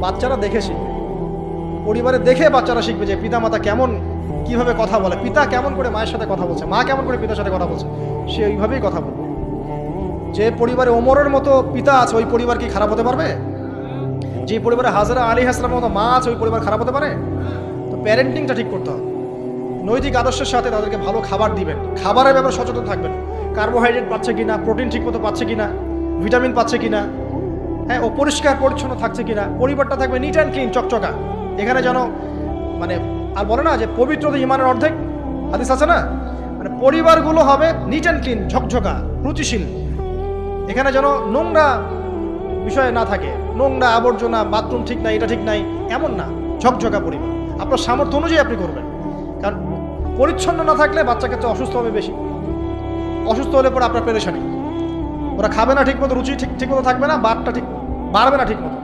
বাচ্চারা দেখে শিখবে, পরিবারে দেখে বাচ্চারা শিখবে যে পিতা মাতা কেমন, কিভাবে কথা বলে, পিতা কেমন করে মায়ের সাথে কথা বলছে, মা কেমন করে পিতার সাথে কথা বলছে, সে ওইভাবেই কথা বলবে। যে পরিবারে ওমরের মতো পিতা আছে ওই পরিবার কি খারাপ হতে পারবে? যে পরিবারে হাজরা আলী হাসলামের মতো মা আছে ওই পরিবার খারাপ হতে পারে? তো প্যারেন্টিংটা ঠিক করতে হবে, নৈতিক আদর্শের সাথে তাদেরকে ভালো খাবার দিবেন, খাবারের ব্যাপারে সচেতন থাকবেন, কার্বোহাইড্রেট পাচ্ছে কিনা, প্রোটিন ঠিক মতো পাচ্ছে কিনা, ভিটামিন পাচ্ছে কিনা, হ্যাঁ, ও পরিষ্কার পরিচ্ছন্ন থাকছে কিনা, পরিবারটা থাকবে নিট অ্যান্ড ক্লিন, চকচকা। এখানে যেন মানে আর বলে না যে পবিত্রতা ইমানের অর্ধেক, হাদিস আছে না, মানে পরিবারগুলো হবে নিট অ্যান্ড ক্লিন, ঝকঝকা, রুচিশীল। এখানে যেন নোংরা বিষয় না থাকে, নোংরা আবর্জনা, বাথরুম ঠিক নাই, এটা ঠিক নাই, এমন না, ঝকঝকা পরিবার। আপনার সামর্থ্য অনুযায়ী আপনি করবেন, কারণ পরিচ্ছন্ন না থাকলে বাচ্চা কাচ্চা অসুস্থ হবে বেশি, অসুস্থ হলে পরে আপনার পেরেশানি, ওরা খাবে না ঠিক মতো, রুচি ঠিক মতো থাকবে না, বাড়টা ঠিক বাড়বে না ঠিক মতো।